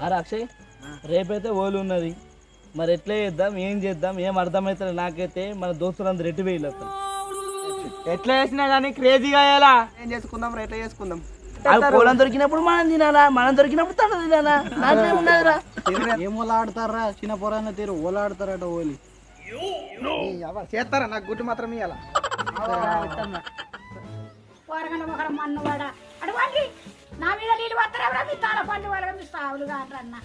అరే అక్షయ్, రేపైతే ఓలు ఉన్నది. మరి ఎట్లా చేద్దాం, ఏం చేద్దాం, ఏం అర్థమవుతుంది నాకైతే. మన దోస్తులందరూ రెట్టి వేయలేదు అసలు. ఎట్లా చేసినా కానీ క్రేజీగా అయ్యేలా ఏం చేసుకుందాం రా, ఎట్లా చేసుకుందాం? పొలం దొరికినప్పుడు మనం తినాలా, మనం దొరికినప్పుడు తన తినాలా. నాకేం ఉన్నదిరా. ఏం ఓలాడతారా? చిన్న పొరాన్న తీరు ఓలాడతారట ఓలి. చేస్తారా? నాకు గుడ్డు మాత్రం ఇవ్వాలా? మన్నువాడ అటువంటి నా మీద నీళ్ళు వస్తారా? మీ తాళ పండు వాళ్ళ మీ సావులుగా అంటారన్న.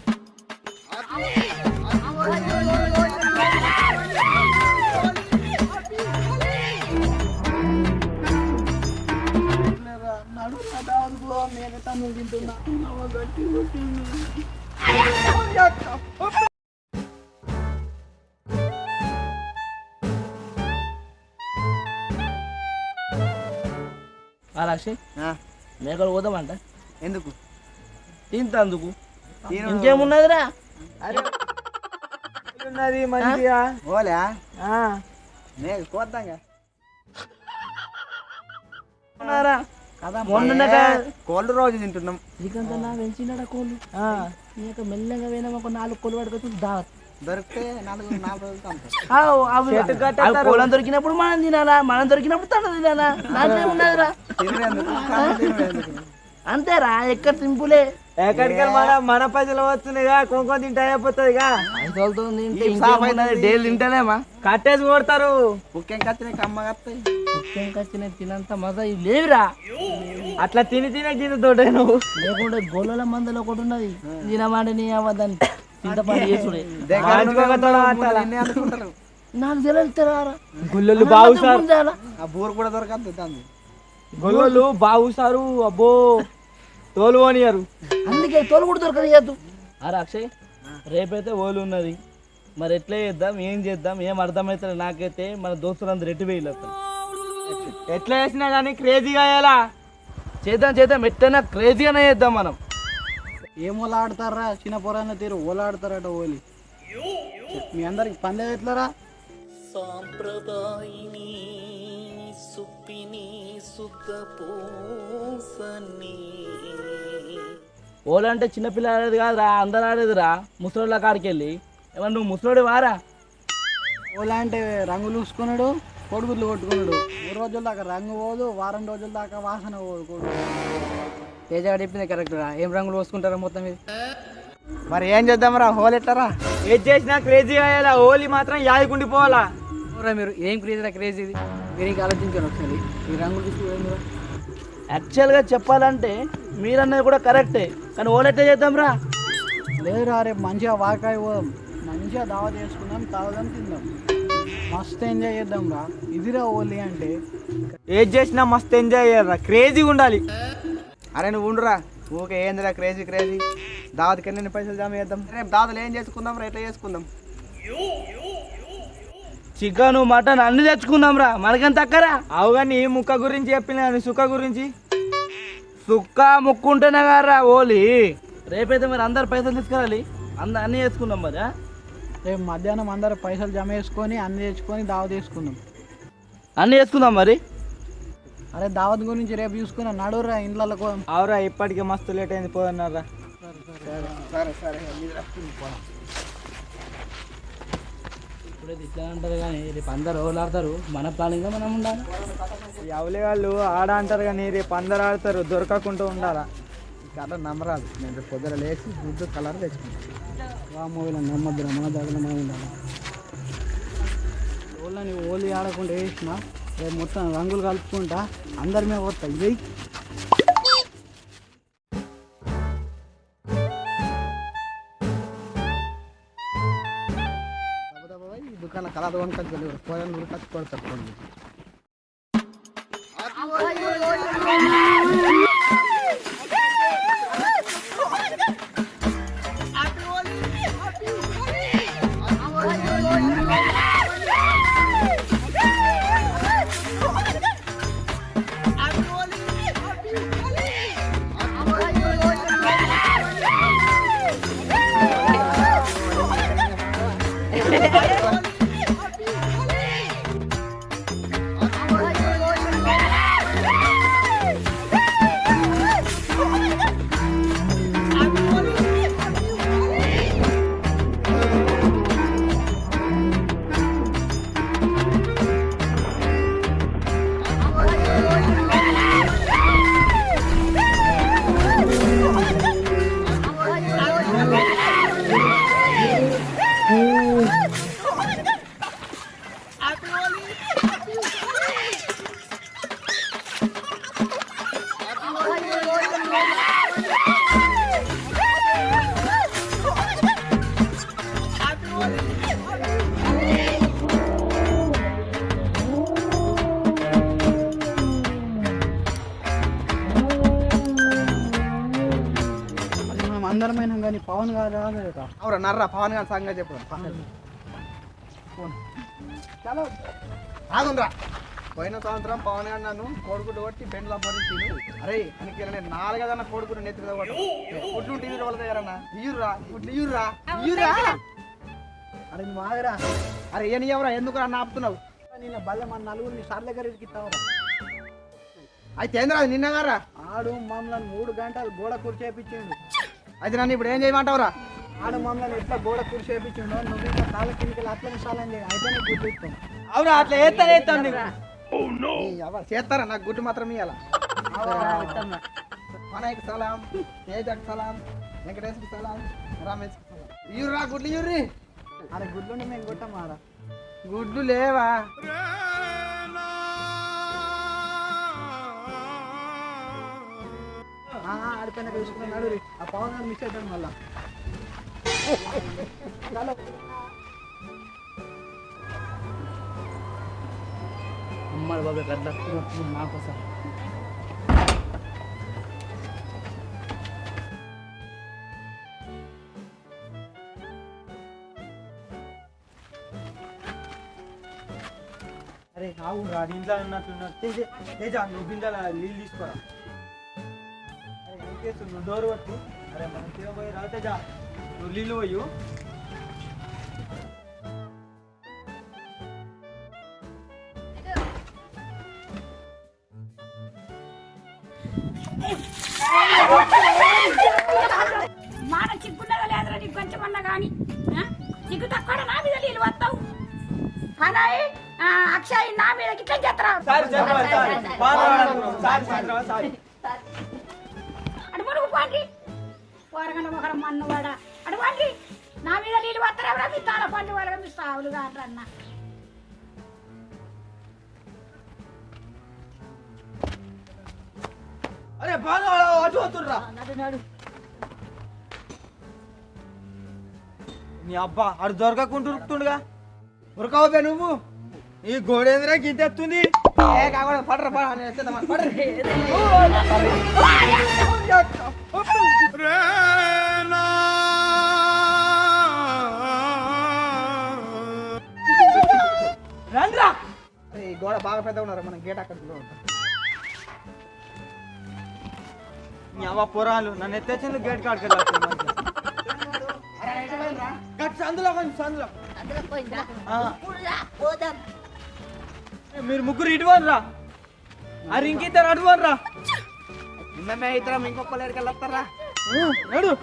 అక్షయ్, మేకలు పోదామంట. ఎందుకు? తింతందుకు. ఇంకేమున్నదిరా? ఉన్నది మంచిగా ఓలా మేక కోద్దాంగా. కోళ్ళు రోజు తింటున్నాం. నీకంతా పెంచినాడా కోళ్ళు? నీకు మెల్లగా పోయినా ఒక 4 కోళ్ళు పడుకోవచ్చు. దావత్ దొరికితే 4 రోజులు పొలం దొరికినప్పుడు మనం తినాలా, మనం దొరికినప్పుడు తన తినాలా. నాకేం ఉన్నదిరా. అంతేరా, ఎక్కడ సింపులే. ఎక్కడికి మన పైసలు వస్తున్నాయిగా, కొనుక్కొని తింటే అయిపోతుందిగా. డైలీ తింటేనేమా కట్టేసి కొడతారు. ముఖ్యం ఖర్చునే కమ్మ కత్తాయి. ముఖ్యం ఖర్చునే తినంత మజా ఇవి లేవురా. అట్లా తిని గిన్నె తోటే నువ్వు. లేకుంటే గొల్లల మందులో ఒకటి ఉన్నది. తినమంటే నీ అవ్వదని చింతపండు చేసుడే. నాకు తెలుస్తారా గుల్లలు బాగుసారు. ఆ బూరు కూడా దొరకదు దాన్ని. గొల్లలు బాగుసారు. అబ్బో తోలు పోనీయరు. అందుకే తోలు కూడా దొరకదు. అరే అక్షయ్, రేపైతే ఓలు ఉన్నది. మరి ఎట్లా చేద్దాం, ఏం చేద్దాం, ఏం అర్థమవుతుంది నాకైతే. మన దోస్తులందరూ రెట్టి వేయలేదు అసలు. ఎట్లా చేసినా కానీ క్రేజీగా అయ్యేలా చేద్దాం. ఎట్టైనా క్రేజీగానే చేద్దాం మనం. ఏం ఓలాడతారా? చిన్న పొరాన్న తీరు ఓలాడతారట ఓలి. మీ అందరికి పందెం ఎట్లరా? సాంప్రదాయిని సుప్పిని సుఖ పూసని. ఓలు అంటే చిన్నపిల్ల ఆడేది కాదురా, అందరు ఆడేదిరా. ముసలోళ్ళ కాడికి వెళ్ళి. ఏమన్నా నువ్వు ముసలోడి వారా? ఓలా అంటే రంగులు చూసుకున్నాడు, కొడుగుడ్లు కొట్టుకున్నాడు. 3 రోజుల దాకా రంగు పోదు, వారం రోజుల దాకా వాసన పోదు కొడుకు. తేజగా చెప్పింది కరెక్ట్ రా. ఏం రంగులు పోసుకుంటారా మొత్తం మీద? మరి ఏం చేద్దాంరా? హోలీ ఎట్లరా? ఏది చేసినా క్రేజీగా అయ్యేలా. హోలీ మాత్రం యాదకుండిపోవాలా. మీరు ఏం క్రేజీ ఇది? మీరు ఇంకా ఆలోచించాను ఒకసారి. ఈ రంగులు తీసుకురా. యాక్చువల్గా చెప్పాలంటే మీరన్నది కూడా కరెక్టే, కానీ ఓలు ఎట్లా చేద్దాంరా? లేదురా, రేపు మంచిగా వాకాయ పోదాం, మంచిగా దావా చేసుకుందాం, తాగుదాం, తిందాం, మస్తు ఎంజాయ్ చేద్దాం రా. ఇదిరా హోలీ అంటే. ఏది చేసినా మస్తు ఎంజాయ్ అయ్యారా, క్రేజీగా ఉండాలి. అరే నువ్వు ఉండురా, ఊకే ఏందిరా క్రేజీ. దావత్కి ఎన్ని పైసలు జమ చేద్దాం. రేపు దావతలు ఏం చేసుకుందాం రా? ఎట్లా చేసుకుందాం? చికెన్, మటన్ అన్ని తెచ్చుకుందాం రా. మనకెంత అక్కరా? అవుగాని ముక్క గురించి చెప్పిన సుక్క గురించి. సుక్క ముక్కుంటేనే కదరా ఓలీ. రేపైతే మరి అందరు పైసలు తీసుకురాలి, అన్నీ వేసుకుందాం మరి. రేపు మధ్యాహ్నం అందరు పైసలు జమ చేసుకొని అన్ని తెచ్చుకొని దావత్ చేసుకుందాం. అన్నీ వేసుకుందాం మరి. అరే దావత్ గురించి రేపు చూసుకున్నా, నడురా ఇండ్లకు. అవురా, ఇప్పటికే మస్తు లేట్ అయింది, పోదన్నారా. సరే ఇప్పుడైతే ఇట్లా అంటారు కానీ రేపు అందరు ఓలు ఆడతారు. మన ప్లానింగ్గా మనం ఉండాలి. ఎవరి వాళ్ళు ఆడ అంటారు కానీ రేపు అందరు ఆడతారు, దొరకకుండా ఉండాలా. అట్లా నమ్మరాదు. నేను రేపు పొద్దున లేచి గుడ్డు కలర్ తెచ్చుకుంటాను. మూవీలో నమ్మద్దురా, మన దగ్గర మనం ఉండాలి. ఓళ్ళని ఓలి ఆడకుండా వేసిన రేపు మొత్తం రంగులు కలుపుకుంటా అందరి మీద పోతాయి. ఇవి దుకాణం కలర్ కొనుక్కొచ్చి పోయాను ఖర్చు కొడతారు. అందరమైన కానీ పవన్ గారు అవురా నర్రా పవన్ గారి సంగతి చెప్పు చాలా ఆగుండ్రా. పోయిన సంవత్సరం పవన్ గారు నన్ను కోడుగుడ్డు కొట్టి పెండ్లా పరిస్థితి అరే అని నేను 4 ఏదన్నా కోడుగుడ్డు నెత్తి మీద కొట్లు టీవీ వాళ్ళ దగ్గరన్నా ఇయ్యుర్రా గుడ్లు ఇయ్యుర్రా ఇయ్యుర్రా. అరే నువ్వు ఆగరా. అరే ఏ నీవరా ఎందుకు నన్ను ఆపుతున్నావు? నిన్న బల్లె మన నలుగురిని సార్ దగ్గర ఇరికిస్తావురా. అయితే ఏంద్రా నిన్నగారా ఆడు మమ్మల్ని 3 గంటలు గోడ కూర్చేపించిండు. అయితే నన్ను ఇప్పుడు ఏం చేయమంటావురా? ఆడు మమ్మల్ని ఎట్లా గోడ కూర్చేపించిండో నువ్వు ఇంకా కాళ్ళ కిందకి అట్లనే సాలం చేయి. అయితే నీకు గుర్తు ఇస్తాం. అవునా అట్లా ఏస్తాను చేస్తారా? నాకు గుడ్డు మాత్రం ఇవ్వాల. మనకి సలాం, తేజకు సలాం, వెంకటేశ్వర సలాం, రమేష్ సలాం. ఇయ్యుర్రా గుడ్లు ఇయ్యుర్రి. అరే గుడ్లుండి మేము కొట్టాం ఆడ. గుడ్లు లేవా? ఆడిపోయినా తీసుకున్నాడు. ఆ పవన్ గారు మిస్ అవుతాడు మళ్ళా. అమ్మాడు బాబు కట్ల నాకోసం అరే ఆవు రా ఇంట్లో ఉన్నట్టున్నా తేజ నువ్వు బిందెల నీళ్ళు తీసుకోరా. అరే వెంకటేశ్వర నువ్వు డోర్ పట్టు. అరే మంచిగా పోయి రా తేజ నువ్వు నీళ్ళు పోయి. మాట చిక్కున్నదా లేదురా నీకు కొంచెమన్నా కానీ చిక్కు తక్కువ నా మీద నీళ్ళు వస్తావు కానీ అక్షయ్ నా మీద గిట్ల చేస్తారా అటు మునుగు పండి పోరగంట ఒకరు మన్నువాడ అటు పండి నా మీద నీళ్ళు వస్తారా ఎవరా మీ తాళ పండి వాళ్ళగా మీ సావులుగా అంటారన్న అరే బాగా అటు వస్తుర్రా. నీ అబ్బా అడు దొరకకుండా ఉరుకుతుండగా ఉరకవే నువ్వు. ఈ గోడేంద్రా గీతెత్తుంది. కాకుండా పడరా పడరా. రండ్రా. ఈ గోడ బాగా పెద్ద ఉన్నారు. మనం గేట్ అక్కడ ఉంటాం. నీ అవ్వ పొరాలు నన్ను ఎత్తేసింది గేట్ కాడికి అందులో అందులో మీరు ముగ్గురు ఇటువనరా. అరే ఇంకిద్దరు అటువనరా. మేమే ఇద్దరం ఇంకొకరు ఎక్కడికి వస్తారా నడు.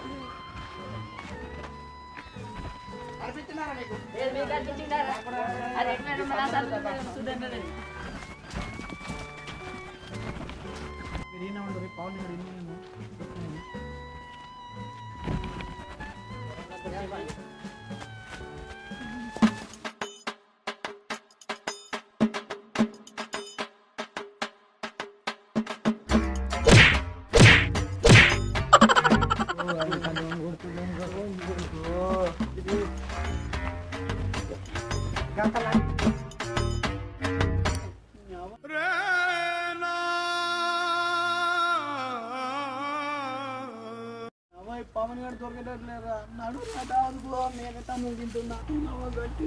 పవన్ గారు దొరకట్లేదా? నడు నేనైతే నువ్వు తింటున్నా గట్టి